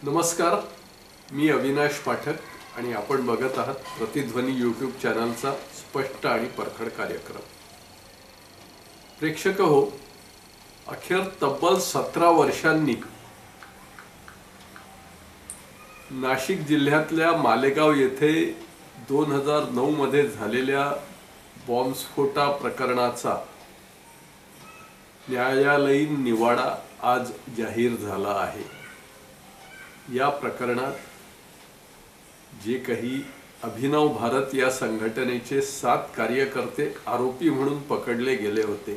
नमस्कार, मी अविनाश पाठक आणि आपण बघत आहात प्रतिध्वनी यूट्यूब चॅनलचा स्पष्ट आणि परखड कार्यक्रम। प्रेक्षक हो, अखेर तब्बल 17 वर्षांनी नाशिक जिल्ह्यातल्या मालेगाव येथे 2009 मध्ये झालेल्या बॉम्बस्फोटा प्रकरणाचा न्यायालयीन निवाडा आज जाहीर झाला आहे। या प्रकरणात जे काही अभिनव भारत या संघटनेचे 7 कार्यकर्ते आरोपी म्हणून पकडले गेले होते,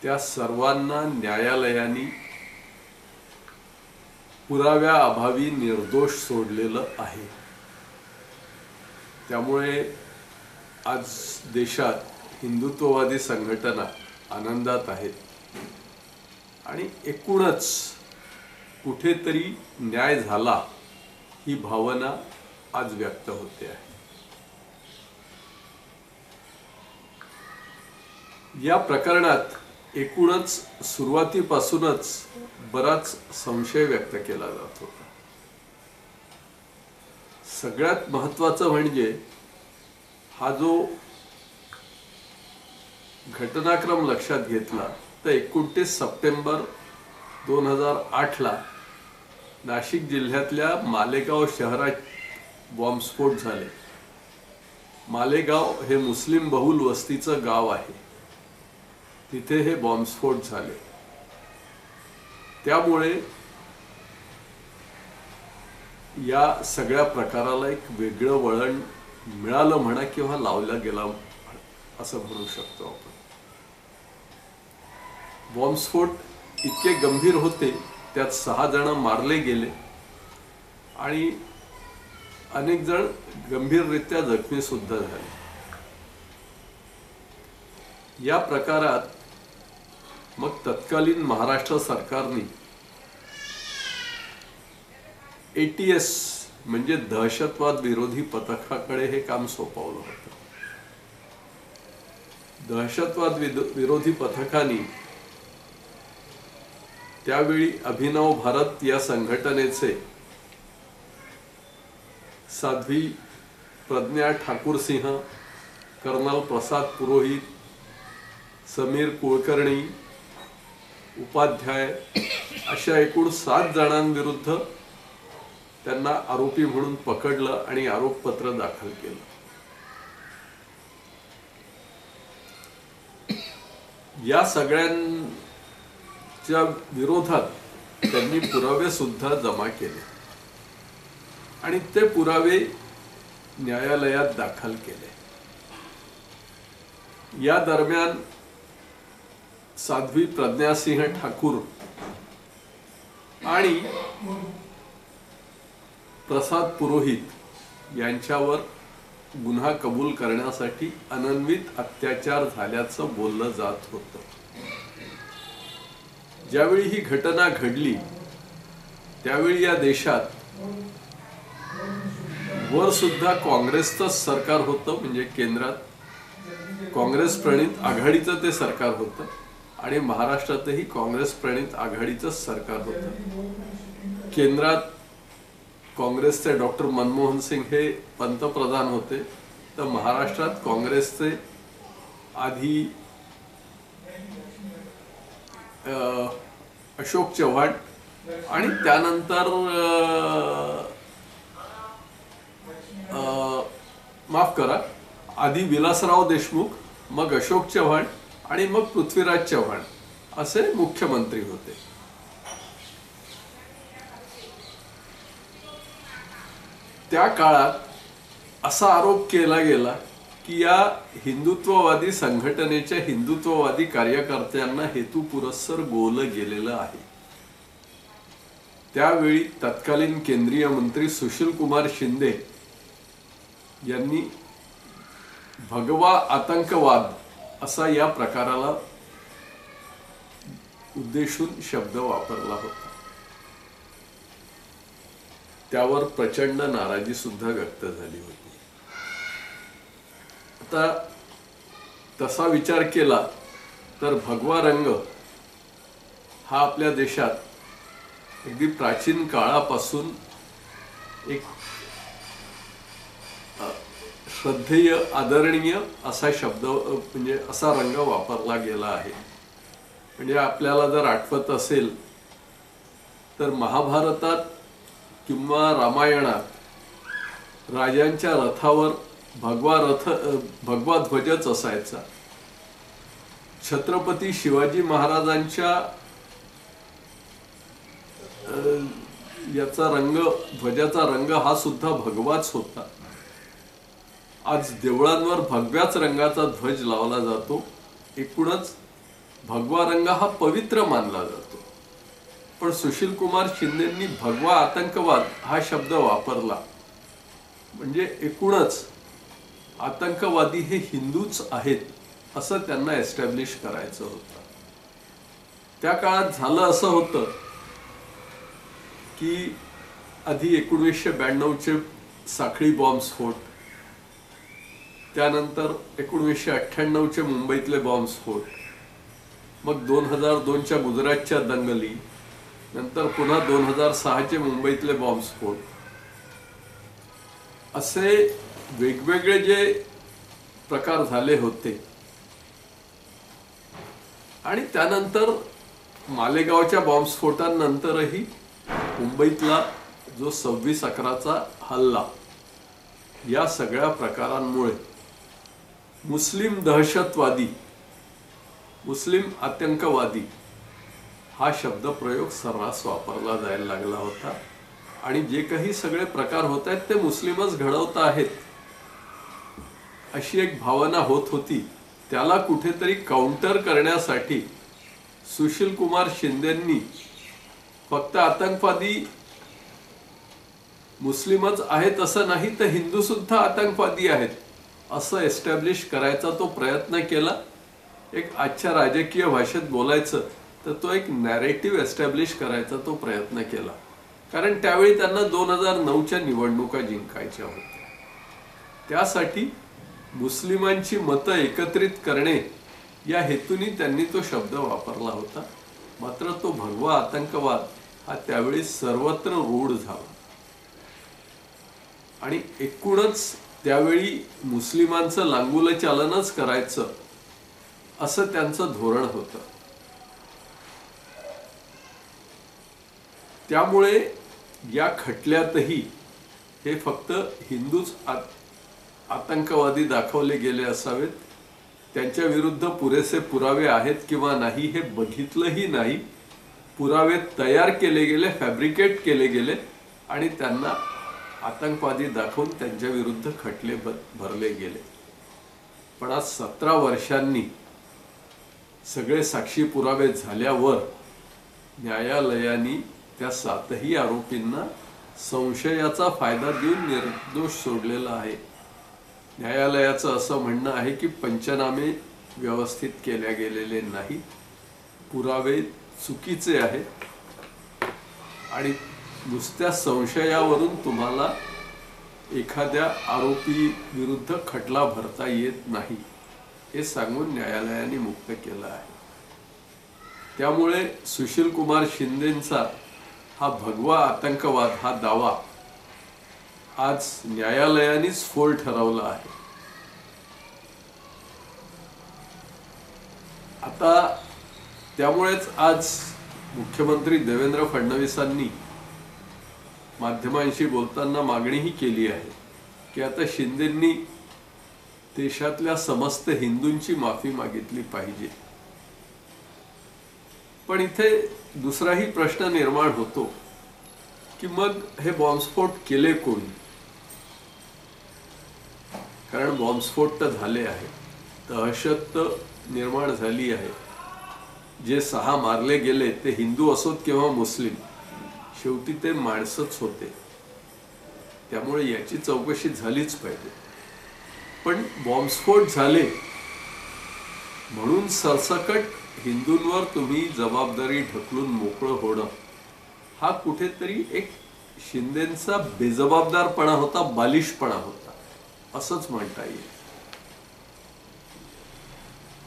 त्या सर्वांना न्यायालयाने पुराव्याअभावी निर्दोष सोडलेलं आहे। त्यामुळे आज देशात हिंदुत्ववादी संघटना आनंदात आहेत आणि एकूणच कुठेतरी न्याय झाला ही भावना आज व्यक्त होते आहे। या प्रकरणात एकूणच सुरुवातीपासूनच बराच संशय व्यक्त केला जात होता। सगळ्यात महत्त्वाचं म्हणजे हा जो घटनाक्रम लक्षात घेतला तर 29 सप्टेंबर 2008 ला नाशिक जिल्ह्यातल्या मालेगाव शहरात बॉम्बस्फोट झाले। मालेगाव हे मुस्लिम बहुल वस्तीचं गाव आहे, तिथे हे बॉम्बस्फोट झाले। त्यामुळे या सगळ्या प्रकाराला एक वेगळं वळण मिळालं म्हणा किंवा लावला गेला असं म्हणू शकतो आपण। बॉम्बस्फोट इतके गंभीर होते, त्यात 6 जण मारले गेले आणि अनेक जण गंभीररित्या जखमी सुद्धा झाले। या प्रकारात मग तत्कालीन महाराष्ट्र सरकारने ATS म्हणजे दहशतवाद विरोधी पथकाकडे हे काम सोपवलं होतं। दहशतवाद विरोधी पथकाने त्यावेळी अभिनव भारत या संघटनेचे साध्वी प्रज्ञा ठाकूर सिंह, कर्नल प्रसाद पुरोहित, समीर कुलकर्णी, उपाध्याय अशा एकूण 7 जणांविरुद्ध त्यांना आरोपी म्हणून पकडलं आणि आरोपपत्र दाखल केलं। या सगळ्यांच्या विरोधात त्यांनी पुरावे सुद्धा जमा केले आणि ते पुरावे न्यायालयात दाखल केले। या दरम्यान साध्वी प्रज्ञासिंह ठाकूर आणि प्रसाद पुरोहित यांच्यावर गुन्हा कबूल करण्यासाठी अनन्वित अत्याचार झाल्याचं बोललं जात होतं। ज्यावेळी ही घटना घडली त्यावेळी या देशात वर सुद्धा काँग्रेसचं सरकार होतं, म्हणजे केंद्रात काँग्रेस प्रणित आघाडीचं ते सरकार होतं आणि महाराष्ट्रातही काँग्रेस प्रणित आघाडीचं सरकार होतं। केंद्रात काँग्रेसचे डॉक्टर मनमोहन सिंग हे पंतप्रधान होते, तर महाराष्ट्रात काँग्रेसचे आधी अशोक चव्हाण आणि त्यानंतर माफ करा, आधी विलासराव देशमुख, मग अशोक चव्हाण आणि मग पृथ्वीराज चव्हाण असे मुख्यमंत्री होते। त्या काळात असा आरोप केला गेला की या हिंदुत्ववादी संघटनेच्या हिंदुत्ववादी कार्यकर्त्यांना हेतुपुरस्सर गोवलं गेलेलं आहे। त्यावेळी तत्कालीन केंद्रीय मंत्री सुशील कुमार शिंदे यांनी भगवा आतंकवाद असा या प्रकाराला उद्देशून शब्द वापरला होता। त्यावर प्रचंड नाराजी सुद्धा व्यक्त झाली होती। आता तसा विचार केला तर भगवा रंग हा आपल्या देशात अगदी प्राचीन काळापासून एक श्रद्धेय आदरणीय असा शब्द म्हणजे असा रंग वापरला गेला आहे। म्हणजे आपल्याला जर आठवत असेल तर महाभारतात किंवा रामायणात राजांच्या रथावर भगवा ध्वजच असायचा। छत्रपती शिवाजी महाराजांच्या याचा रंग ध्वजाचा रंग हा सुद्धा भगवाच होता। आज देवळांवर भगव्याच रंगाचा ध्वज लावला जातो। एकूणच भगवा रंग हा पवित्र मानला जातो। पण सुशील कुमार शिंदेंनी भगवा आतंकवाद हा शब्द वापरला म्हणजे एकूणच आतंकवादी हे हिंदूच आहेत असं त्यांना एस्टॅब्लिश करायचं होतं। त्या काळात झालं असं होतं की आधी 1992चे साखळी बॉम्बस्फोट, त्यानंतर 1998चे मुंबईतले बॉम्बस्फोट, मग 2002च्या गुजरातच्या दंगली, नंतर पुन्हा 2006चे मुंबईतले बॉम्बस्फोट, असे वेगवेगळे जे प्रकार झाले होते। आणि त्यानंतर मालेगावच्या बॉम्बस्फोटांनंतरही मुंबईतला जो 26/11चा हल्ला, या सगळ्या प्रकारांमुळे मुस्लिम दहशतवादी, मुस्लिम आतंकवादी हा शब्द प्रयोग सर्रास वापरला जायला लागला होता। आणि जे काही सगळे प्रकार होत आहेत ते मुस्लिमच घडवत आहेत अशी एक भावना होत होती। त्याला कुठेतरी काउंटर करण्यासाठी सुशील कुमार शिंदेंनी फक्त आतंकवादी मुस्लिमच आहेत असं नाही तर हिंदू सुद्धा आतंकवादी आहेत असं एस्टॅब्लिश करायचा तो प्रयत्न केला। एक आजच्या राजकीय भाषेत बोलायचं तर तो एक नॅरेटिव्ह एस्टॅब्लिश करायचा तो प्रयत्न केला। कारण त्यावेळी त्यांना 2009च्या निवडणुका जिंकायच्या होत्या। त्यासाठी मुस्लिमांची मतं एकत्रित करणे या हेतूने त्यांनी तो शब्द वापरला होता। मात्र तो भगवा आतंकवाद हा त्यावेळी सर्वत्र रूढ झाला आणि एकूणच त्यावेळी मुस्लिमांचं लांगुलचालनच करायचं असं त्यांचं धोरण होतं। त्यामुळे या खटल्यातही हे फक्त हिंदूच आतंकवादी दाखवले गेले असावेत, त्यांच्या विरुद्ध पुरेसे पुरावे आहेत किंवा नाही हे बघितलंही नाही। पुरावे तयार केले गेले, फॅब्रिकेट केले गेले आणि त्यांना आतंकवादी दाखवून त्यांच्या विरुद्ध खटले भरले गेले। पण आज 17 वर्षांनी सगळे साक्षी पुरावे झाल्यावर न्यायालयाने त्या 7ही आरोपींना संशयाचा फायदा देऊन निर्दोष सोडलेला आहे। न्यायालयाचं असं म्हणणं आहे की पंचनामे व्यवस्थित केले गेलेले नाही, पुरावे चुकीचे आहेत आणि नुसत्या संशयावरून तुम्हाला एखाद्या आरोपी विरुद्ध खटला भरता येत नाही हे सांगून न्यायालयाने मुक्त केलं आहे। त्यामुळे सुशील कुमार शिंदेंचा हा भगवा आतंकवाद हा दावा आज न्यायालयानेच फोल ठरवला आहे। आता त्यामुळेच आज मुख्यमंत्री देवेंद्र फडणवीसांनी माध्यमांशी बोलताना मागणीही केली आहे की आता शिंदेंनी देशातल्या समस्त हिंदूंची माफी मागितली पाहिजे। पण इथे दुसराही प्रश्न निर्माण होतो की मग हे बॉम्बस्फोट केले कोणी? कारण बॉम्बस्फोट तर झाले आहे, दहशत निर्माण झाली आहे। जे 6 मारले गेले ते हिंदू असोत किंवा मुस्लिम, शेवटी ते माणसंच होते। त्यामुळे याची चौकशी झालीच पाहिजे। पण बॉम्बस्फोट झाले म्हणून सरसकट हिंदूंवर तुम्ही जबाबदारी ढकलून मोकळं होणं हा कुठेतरी एक शिंदेंचा बेजबाबदारपणा होता, बालिशपणा होता असंच म्हणता येईल।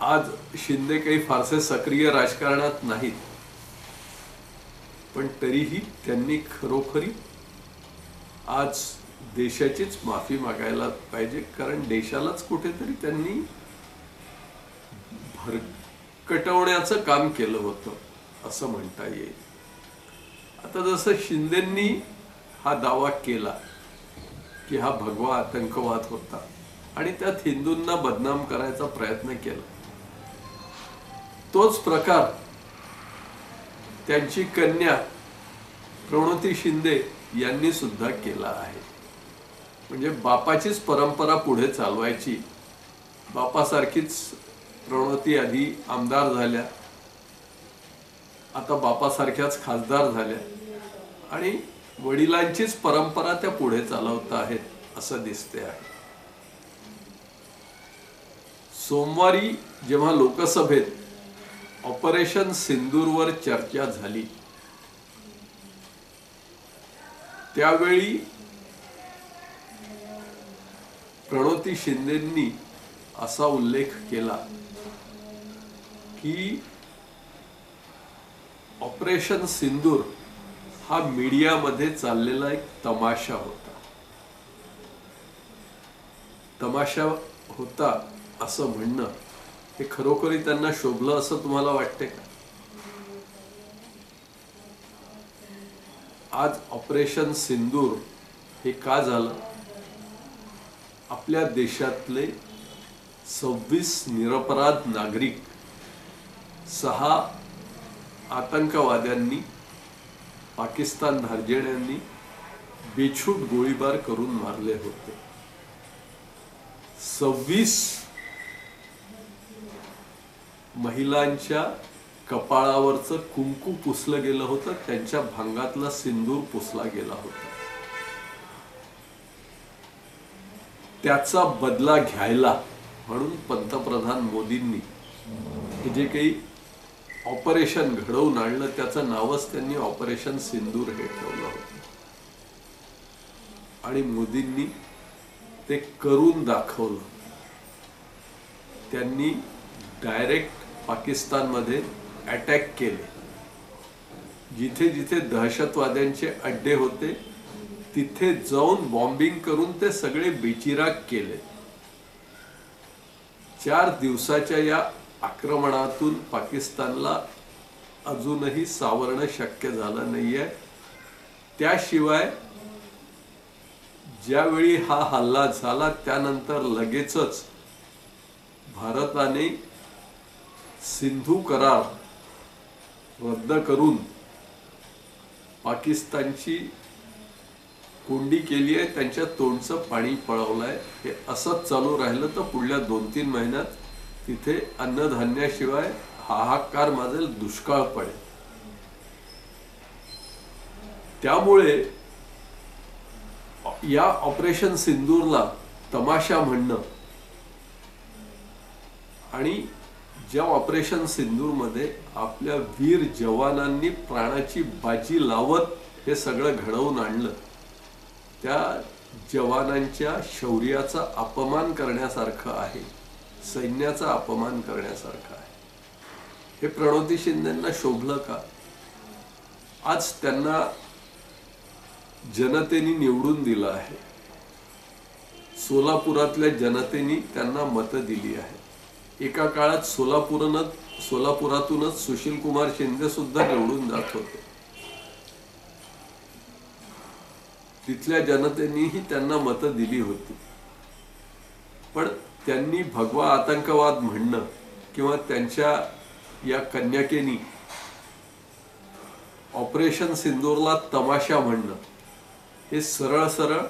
आज शिंदे काही फारसे सक्रिय राजकारणात नाहीत, पण तरीही त्यांनी खरोखरी आज देशाचीच माफी मागायला पाहिजे, कारण देशालाच कुठेतरी त्यांनी भरकटवण्याचं काम केलं होतं असं म्हणता येईल. आता जसं शिंदेंनी हा दावा केला की हा भगवा आतंकवाद होता आणि त्यात हिंदूंना बदनाम करायचा प्रयत्न केला, तोच प्रकार त्यांची कन्या प्रणोती शिंदे यांनी सुद्धा केला आहे. म्हणजे बापाचीच परंपरा पुढे चालवायची. बापासारखीच प्रणोती आधी आमदार झाल्या, आता बापासारख्याच खासदार झाल्या आणि वडिलांचीच परंपरा त्या पुढे चालवत आहेत असं दिसते आहे. सोमवारी जेव्हा लोकसभेत ऑपरेशन सिंदूरवर चर्चा झाली त्यावेळी प्रणोती शिंदेंनी असा उल्लेख केला की ऑपरेशन सिंदूर हा मीडियामध्ये चाललेला एक तमाशा होता. तमाशा होता असं म्हणणं हे खरोखरी त्यांना शोभलं असं तुम्हाला वाटते का? आज ऑपरेशन सिंदूर हे का झालं? आपल्या देशातले 26 निरपराध नागरिक 6 आतंकवाद्यांनी, पाकिस्तान धार्जिण्यांनी बेछूट गोळीबार करून मारले होते. 26 महिलांच्या कपाळावरचं कुंकू पुसलं गेलं होतं, त्यांच्या भांगातला सिंदूर पुसला गेला होता. त्याचा बदला घ्यायला म्हणून पंतप्रधान मोदींनी हे जे काही ऑपरेशन घडवून आणलं त्याचं नावच त्यांनी ऑपरेशन सिंदूर हे ठेवलं होतं. आणि मोदींनी ते करून दाखवलं. त्यांनी डायरेक्ट पाकिस्तानमध्ये अटॅक केले. जिथे जिथे दहशतवाद्यांचे अड्डे होते तिथे जाऊन बॉम्बिंग करून ते सगळे बेचिराग केले. 4 दिवसाच्या या आक्रमणातून पाकिस्तानला अजूनही सावरणं शक्य झालं नाहीये. त्याशिवाय ज्यावेळी हा हल्ला झाला त्यानंतर लगेचच भारताने सिंधू करार रद्द करून पाकिस्तानची कोंडी केली आहे, त्यांच्या तोंडचं पाणी पळवलंय. हे असंच चालू राहिलं तर पुढल्या 2-3 महिन्यात तिथे अन्नधान्याशिवाय हाहाकार माजेल, दुष्काळ पडेल. त्यामुळे या ऑपरेशन सिंदूरला तमाशा म्हणणं आणि ज्या ऑपरेशन सिंदूर मध्ये आपल्या वीर जवानांनी प्राणाची बाजी लावत हे सगळं घडवून आणलं, त्या जवानांच्या शौर्याचा अपमान करण्यासारखं आहे, सैन्याचा अपमान करण्यासारखं आहे. हे प्रणोती शिंदेंना शोभलं का? आज त्यांना जनतेने निवडून दिलं आहे. सोलापुरातल्या जनतेने त्यांना मतं दिली आहे. एका काळात सोलापुरातूनच सुशील कुमार शिंदे सुद्धा निवडून जात होते. तिथल्या जनतेनेही त्यांना मतं दिली होती. पण त्यांनी भगवा आतंकवाद म्हणणं किंवा त्यांच्या या कन्यकेनी ऑपरेशन सिंदूरला तमाशा म्हणणं हे सरळ सरळ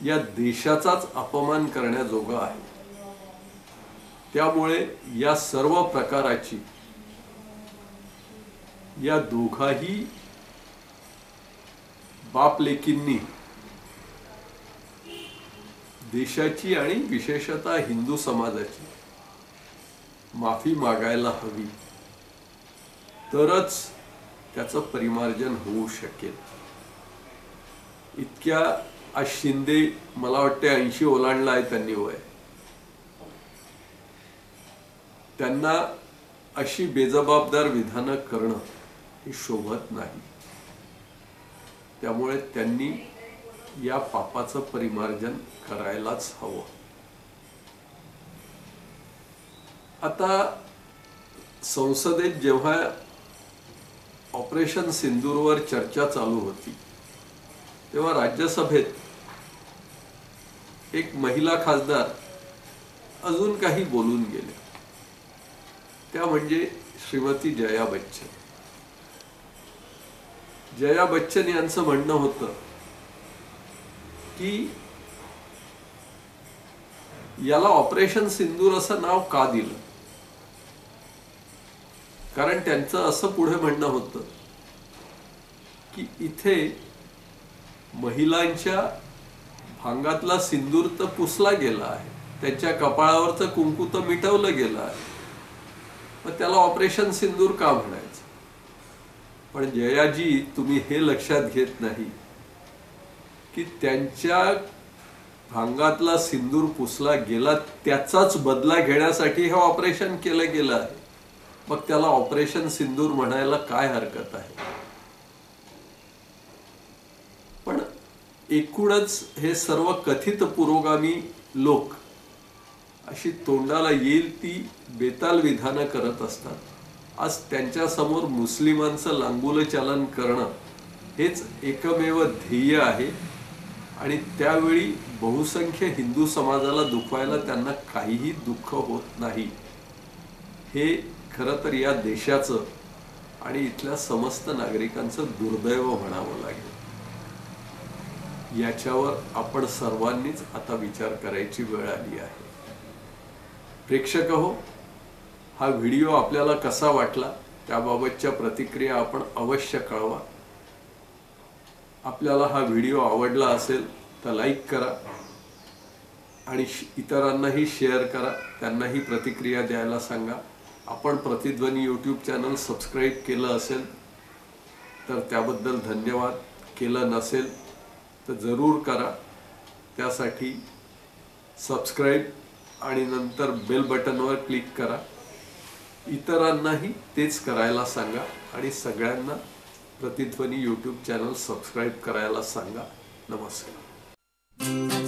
या देशाचाच अपमान करण्याजोगं आहे. त्यामुळे या सर्व प्रकाराची या दोघाही बाप लेकींनी देशाची आणि विशेषतः हिंदू समाजाची माफी मागायला हवी, तरच त्याचं परिमार्जन होऊ शकेल. इतक्या आज शिंदे मला वाटते 80 ओलांडला आहे त्यांनी वय. त्यांना अशी बेजबाबदार विधानं करणं ही शोभत नाही. त्यामुळे त्यांनी या पापाचं परिमार्जन करायलाच हवं. आता संसदेत जेव्हा ऑपरेशन सिंदूरवर चर्चा चालू होती तेव्हा राज्यसभेत एक महिला खासदार अजून काही बोलून गेले. त्या म्हणजे श्रीमती जया बच्चन. जया बच्चन यांचं म्हणणं होतं की याला ऑपरेशन सिंदूर असं नाव का दिलं. कारण त्यांचं असं पुढे म्हणणं होतं की इथे महिलांच्या भांगातला सिंदूर तर पुसला गेला आहे, त्यांच्या कपाळावरचं कुंकू तर मिटवलं गेलं आहे, मग त्याला ऑपरेशन सिंदूर का म्हणायचं. पण जयाजी, तुम्ही हे लक्षात घेत नाही की त्यांच्या भांगातला सिंदूर पुसला गेला त्याचाच बदला घेण्यासाठी हे ऑपरेशन केलं गेलं आहे. मग त्याला ऑपरेशन सिंदूर म्हणायला काय हरकत आहे. पण एकूणच हे सर्व कथित पुरोगामी लोक अशी तोंडाला येईल ती बेताल विधानं करत असतात. आज त्यांच्या समोर मुस्लिमांचं लांगुलचालन करणं हेच एकमेव ध्येय आहे आणि त्यावेळी बहुसंख्य हिंदू समाजाला दुखवायला त्यांना काहीही दुःख होत नाही. हे खरं तर या देशाचं आणि इथल्या समस्त नागरिकांचं दुर्दैव म्हणावं लागेल. याच्यावर आपण सर्वांनीच आता विचार करायची वेळ आली आहे. प्रेक्षक हो, हा व्हिडिओ आपल्याला कसा वाटला त्याबाबतच्या प्रतिक्रिया आपण अवश्य कळवा. आपल्याला हा व्हिडिओ आवडला असेल तर लाईक करा आणि इतरांनाही शेअर करा, त्यांनाही प्रतिक्रिया द्यायला सांगा. आपण प्रतिध्वनी यूट्यूब चॅनल सबस्क्राईब केलं असेल तर त्याबद्दल धन्यवाद. केलं नसेल तर जरूर करा. त्यासाठी सबस्क्राईब आणि नंतर बेल बटनवर क्लिक करा. इतरांनाही तेच करायला सांगा आणि सगळ्यांना प्रतिध्वनी यूट्यूब चॅनल सबस्क्राईब करायला सांगा. नमस्कार.